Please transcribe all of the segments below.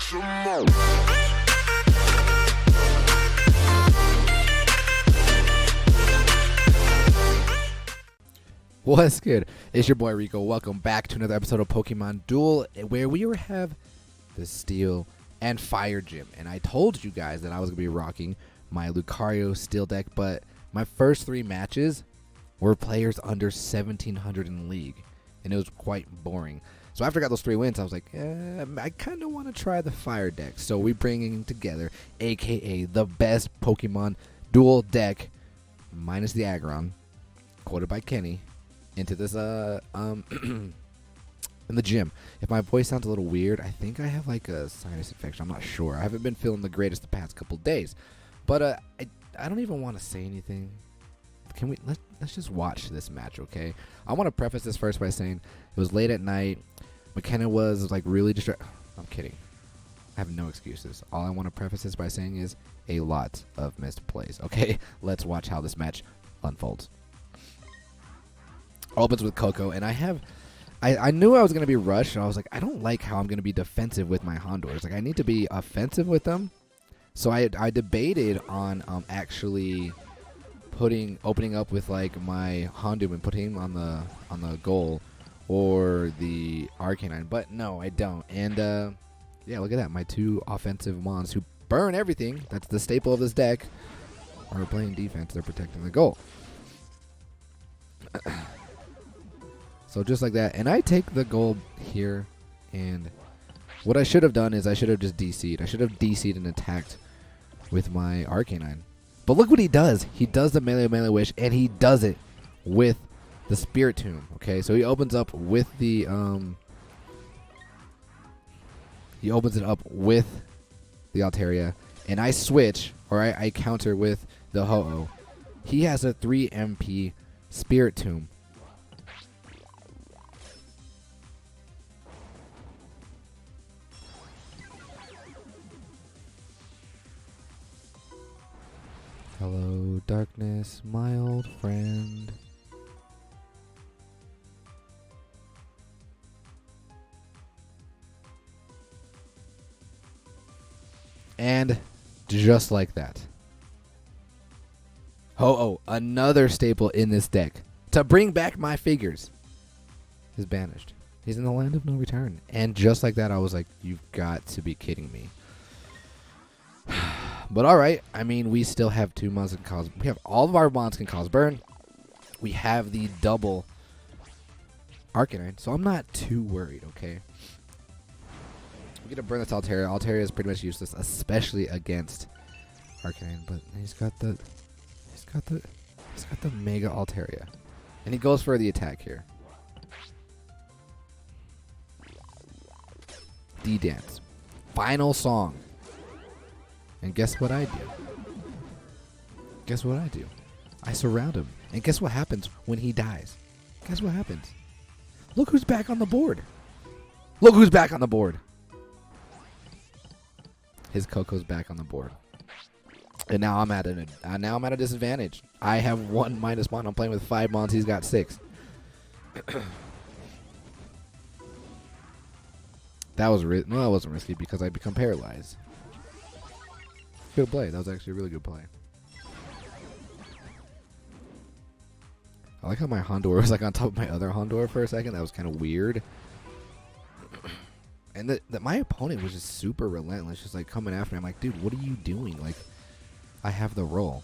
some more. What's good? It's your boy Rico. Welcome back to another episode of Pokemon Duel, where we have the Steel and Fire Gym. And I told you guys that I was going to be rocking my Lucario Steel deck, but my first 3 matches were players under 1700 in League, and it was quite boring. So after I got those 3 wins, I was like, I kind of want to try the Fire deck. So we bringing together, aka the best Pokemon Duel deck, minus the Aggron, quoted by Kenny, into this in the gym. If my voice sounds a little weird, I think I have like a sinus infection. I'm not sure. I haven't been feeling the greatest the past couple days, but I don't even want to say anything. Can we let's just watch this match, okay? I want to preface this first by saying it was late at night. McKenna was like really distracted. I'm kidding. I have no excuses. All I want to preface this by saying is a lot of missed plays. Okay, let's watch how this match unfolds. Opens with Coco, and I knew I was going to be rushed, and I was like, I don't like how I'm going to be defensive with my Hondors. Like, I need to be offensive with them. So I debated on actually opening up with like my Houndoom and putting him on the goal or the Arcanine, but no, I don't. And yeah, look at that, my 2 offensive mons who burn everything. That's the staple of this deck. Are playing defense. They're protecting the goal. So just like that, and I take the gold here, and what I should have done is I should have just DC'd. I should have DC'd and attacked with my Arcanine. But look what he does. He does the melee wish, and he does it with the Spiritomb. Okay, so he opens up with the Altaria, and I switch, or I counter with the Ho-Oh. He has a 3 MP Spiritomb. Hello, darkness, my old friend. And just like that, Ho-Oh, another staple in this deck, to bring back my figures, is banished. He's in the land of no return. And just like that, I was like, you've got to be kidding me. But alright, I mean, we still have 2 mons can cause. We have all of our mons can cause burn. We have the double Arcanine, so I'm not too worried, okay? We're gonna burn this Altaria. Altaria is pretty much useless, especially against Arcanine, but he's got the Mega Altaria. And he goes for the attack here. D-Dance. Final song. And guess what I do? Guess what I do? I surround him. And guess what happens when he dies? Guess what happens? Look who's back on the board. Look who's back on the board. His Coco's back on the board. And now I'm at a disadvantage. I have 1 minus mon. I'm playing with 5 mons. He's got 6. That was no, that wasn't risky because I become paralyzed. Good play. That was actually a really good play. I like how my Hondor was like on top of my other Hondor for a second. That was kind of weird. And my opponent was just super relentless, just like coming after me. I'm like, dude, what are you doing? Like, I have the roll.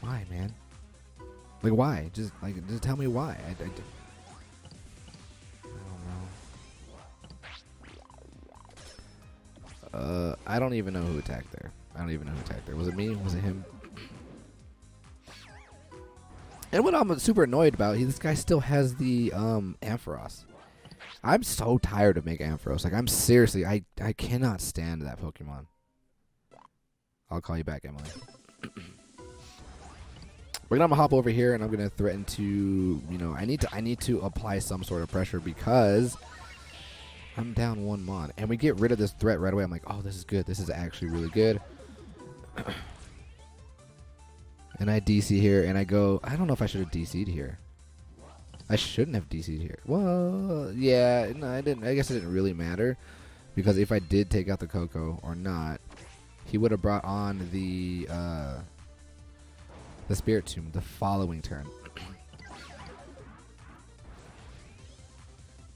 Why, man? Like, why? Just tell me why. I don't know. I don't even know who attacked there. Was it me? Was it him? And what I'm super annoyed about, this guy still has the Ampharos. I'm so tired of making Ampharos. Like, I'm seriously, I cannot stand that Pokemon. I'll call you back, Emily. We're gonna hop over here, and I'm gonna threaten to, you know, I need to apply some sort of pressure because I'm down 1 mon, and we get rid of this threat right away. I'm like, oh, this is good. This is actually really good. And I DC here, and I go, I don't know if I should have DC'd here. I shouldn't have DC'd here. Well, yeah, no, I didn't. I guess it didn't really matter because if I did take out the Coco or not, he would have brought on the Spiritomb the following turn.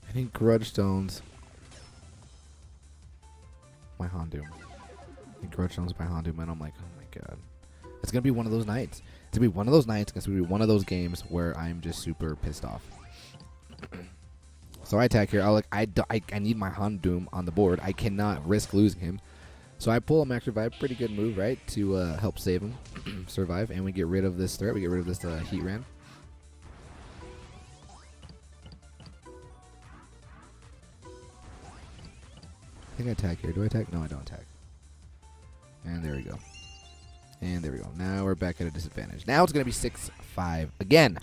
I think Grudge Stones my Houndoom. I think Grudge Stones my Houndoom, and I'm like, oh my god. It's going to be one of those nights. It's going to be one of those nights. It's going to be one of those games where I'm just super pissed off. So I attack here. I need my Houndoom on the board. I cannot risk losing him. So I pull a Max Revive. Pretty good move, right? To help save him. Survive. And we get rid of this threat. We get rid of this Heat Ran. I think I attack here. Do I attack? No, I don't attack. And there we go. And there we go. Now we're back at a disadvantage. Now it's going to be 6-5 again.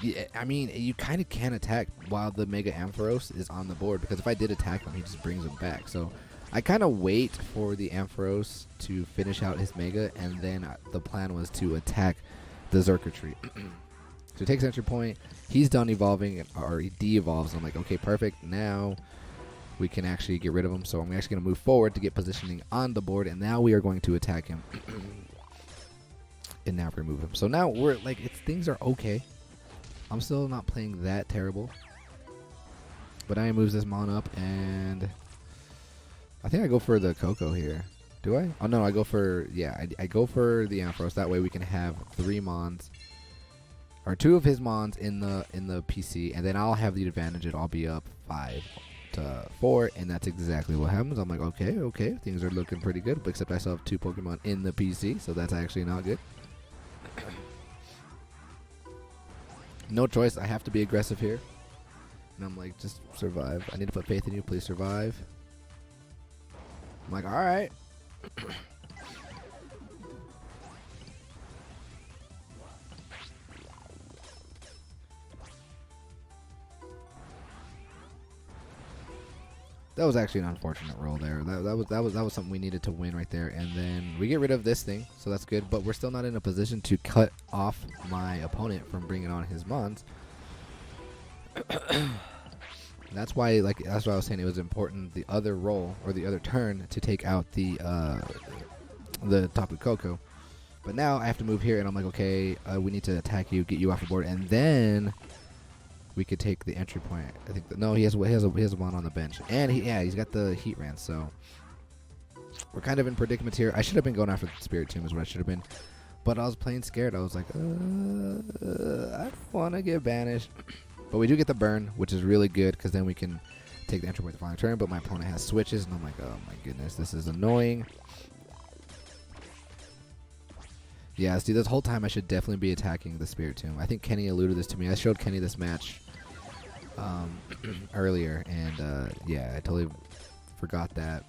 Yeah, I mean, you kind of can't attack while the Mega Ampharos is on the board, because if I did attack him, he just brings him back. So I kind of wait for the Ampharos to finish out his Mega, and then the plan was to attack the Zerker tree. So he takes entry point. He's done evolving, or he de-evolves. I'm like, okay, perfect. Now we can actually get rid of him. So I'm actually going to move forward to get positioning on the board, and now we are going to attack him. And now remove him. So now we're like, things are okay. I'm still not playing that terrible. But I moves this Mon up, and I think I go for the Coco here. Do I? Oh, no, I go for, yeah, I go for the Ampharos. That way we can have 3 Mons, or 2 of his Mons in the PC, and then I'll have the advantage. I'll be up 5-4, and that's exactly what happens. I'm like, okay, things are looking pretty good, but except I still have 2 Pokemon in the PC, so that's actually not good. No choice. I have to be aggressive here. And I'm like, just survive. I need to put faith in you. Please survive. I'm like, alright. That was actually an unfortunate roll there. That was something we needed to win right there. And then we get rid of this thing, so that's good. But we're still not in a position to cut off my opponent from bringing on his Mons. That's why, that's why I was saying it was important the other roll or the other turn to take out the Tapu Koko. But now I have to move here, and I'm like, okay, we need to attack you, get you off the board, and then we could take the entry point. I think no, he has one on the bench, and he's got the Heat Ran. So we're kind of in predicaments here. I should have been going after the Spiritomb is what I should have been, but I was playing scared. I was like, I don't want to get banished, but we do get the burn, which is really good because then we can take the entry point the following turn. But my opponent has switches, and I'm like, oh my goodness, this is annoying. Yeah, see, this whole time I should definitely be attacking the Spiritomb. I think Kenny alluded this to me. I showed Kenny this match earlier, and yeah, I totally forgot that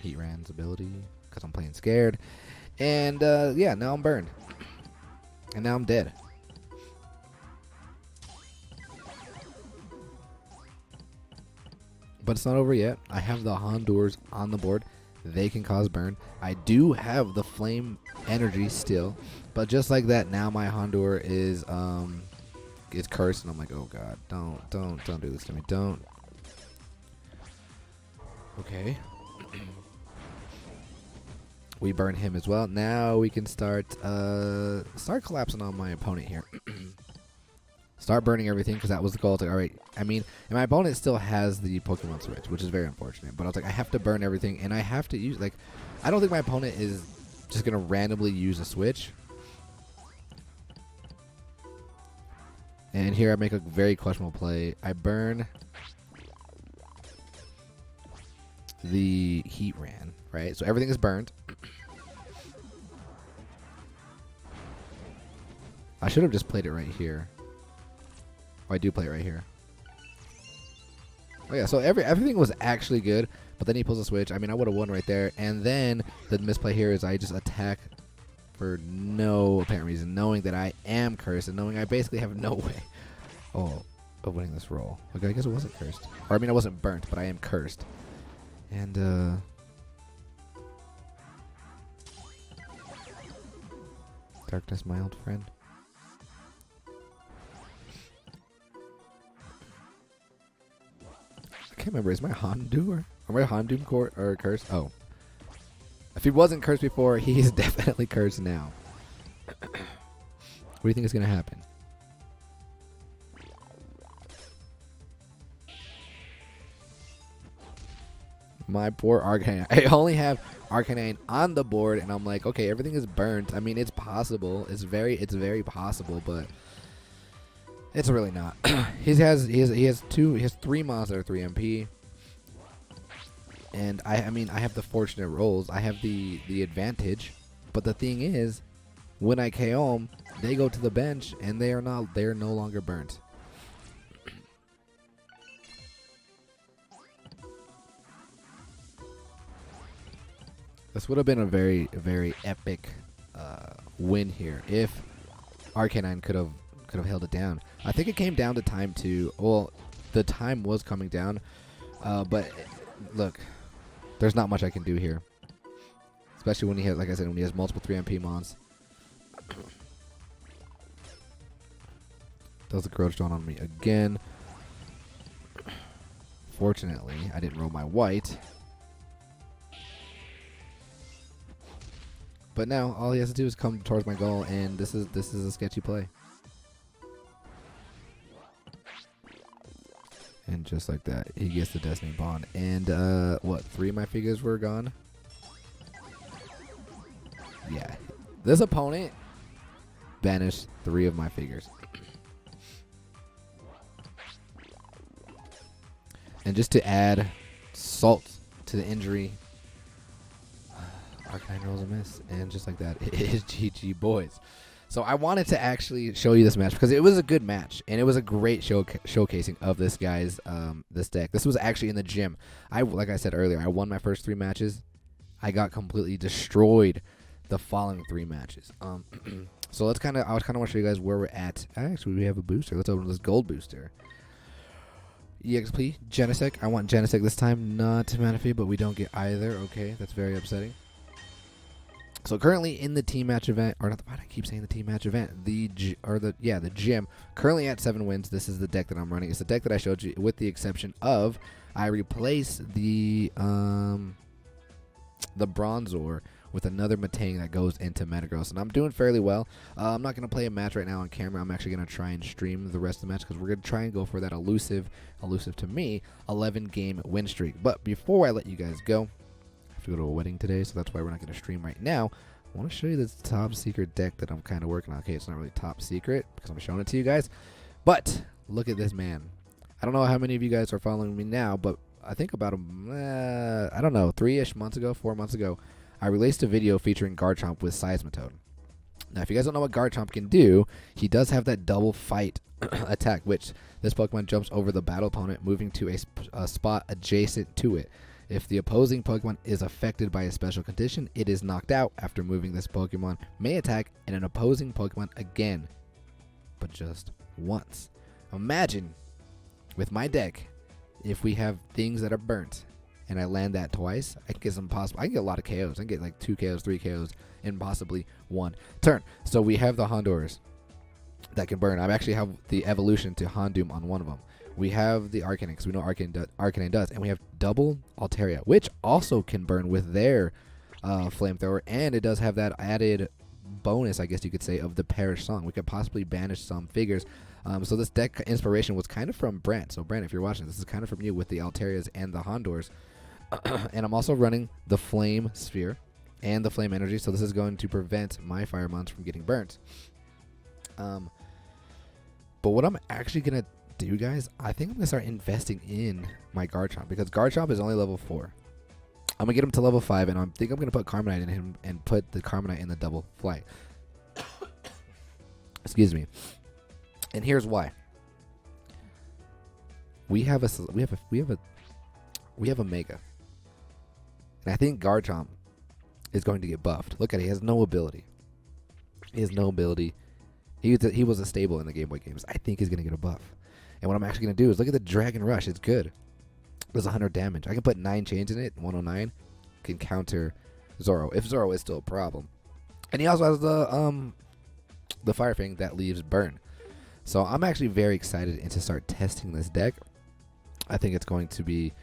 Heat Ran's ability because I'm playing scared. And yeah, now I'm burned. And now I'm dead. But it's not over yet. I have the Houndours on the board. They can cause burn. I do have the flame energy still, but just like that, now my Houndour is cursed, and I'm like, oh god, don't do this to me, don't. Okay. We burn him as well. Now we can start collapsing on my opponent here. Start burning everything, because that was the goal. It's like, all right, I mean, and my opponent still has the Pokemon Switch, which is very unfortunate. But I was like, I have to burn everything, and I have to use, like, I don't think my opponent is just going to randomly use a Switch. And here I make a very questionable play. I burn the Heat Ran, right? So everything is burned. I should have just played it right here. Oh, I do play it right here. Oh yeah, so everything was actually good, but then he pulls a switch. I mean, I would have won right there. And then the misplay here is I just attack for no apparent reason, knowing that I am cursed and knowing I basically have no way. Oh, of winning this roll. Okay, I guess it wasn't cursed. Or I mean, I wasn't burnt, but I am cursed. And darkness, my old friend. I can't remember. Is my Houndour or my Houndoom or cursed? Oh, if he wasn't cursed before, he is definitely cursed now. What do you think is gonna happen? My poor Arcanine. I only have Arcanine on the board, and I'm like, okay, everything is burnt. I mean, it's possible. It's very possible, but it's really not. he has 3 monsters that are 3 MP, and I mean, I have the fortunate rolls. I have the advantage, but the thing is, when I KO them, they go to the bench, and they are no longer burnt. This would have been a very, very epic win here if Arcanine could have held it down. I think it came down to time too. Well, the time was coming down, but look, there's not much I can do here, especially when he has, like I said, when he has multiple 3 MP mons. Does the grudge dawn on me again? Fortunately, I didn't roll my white. But now all he has to do is come towards my goal, and this is a sketchy play. And just like that, he gets the Destiny Bond. And what? 3 of my figures were gone. Yeah, this opponent banished 3 of my figures. And just to add salt to the injury, Arcanine rolls a miss, and just like that, it is GG, boys. So I wanted to actually show you this match because it was a good match, and it was a great showcasing of this guy's this deck. This was actually in the gym. Like I said earlier, I won my first 3 matches. I got completely destroyed the following 3 matches. So I kind of want to show you guys where we're at. Actually, we have a booster. Let's open this gold booster. EXP Genesect. I want Genesect this time, not Manaphy, but we don't get either. Okay, that's very upsetting. So currently in the team match event, or not, why do I keep saying the team match event? The gym. Currently at 7 wins. This is the deck that I'm running. It's the deck that I showed you, with the exception of I replace the Bronzor with another Matang that goes into Metagross, and I'm doing fairly well. I'm not going to play a match right now on camera. I'm actually going to try and stream the rest of the match because we're going to try and go for that elusive to me, 11-game win streak. But before I let you guys go, I have to go to a wedding today, so that's why we're not going to stream right now. I want to show you this top secret deck that I'm kind of working on. Okay, it's not really top secret because I'm showing it to you guys, but look at this man. I don't know how many of you guys are following me now, but I think about I don't know, 4 months ago, I released a video featuring Garchomp with Seismitoad. Now, if you guys don't know what Garchomp can do, he does have that double fight attack, which this Pokemon jumps over the battle opponent, moving to a spot adjacent to it. If the opposing Pokemon is affected by a special condition, it is knocked out after moving. This Pokemon may attack an opposing Pokemon again, but just once. Imagine, with my deck, if we have things that are burnt, and I land that twice, I can get I can get a lot of KOs. I can get like 2 KOs, 3 KOs, and possibly 1 turn. So we have the Houndours that can burn. I actually have the evolution to Houndoom on one of them. We have the Arcanine, because we know Arcanine does, and we have double Altaria, which also can burn with their flamethrower, and it does have that added bonus, I guess you could say, of the Perish Song. We could possibly banish some figures. So this deck inspiration was kind of from Brent. So Brent, if you're watching, this is kind of from you with the Altarias and the Houndours. And I'm also running the Flame Sphere and the Flame Energy, so this is going to prevent my Fire Mons from getting burnt. But what I'm actually going to do, guys, I think I'm going to start investing in my Garchomp, because Garchomp is only level 4. I'm going to get him to level 5, and I think I'm going to put Carmonite in him and put the Carmonite in the double flight. Excuse me. And here's why. We have a Mega. And I think Garchomp is going to get buffed. Look at it. He has no ability. He was a stable in the Game Boy games. I think he's going to get a buff. And what I'm actually going to do is look at the Dragon Rush. It's good. Does 100 damage. I can put 9 chains in it. 109 can counter Zoro, if Zoro is still a problem. And he also has the Fire Fang that leaves burn. So I'm actually very excited to start testing this deck. I think it's going to be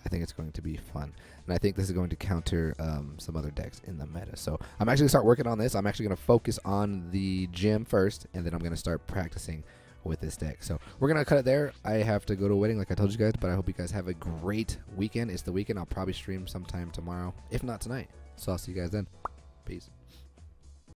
fun. And I think this is going to counter some other decks in the meta. So I'm actually going to start working on this. I'm actually going to focus on the gym first, and then I'm going to start practicing with this deck. So we're going to cut it there. I have to go to a wedding like I told you guys, but I hope you guys have a great weekend. It's the weekend. I'll probably stream sometime tomorrow, if not tonight. So I'll see you guys then. Peace.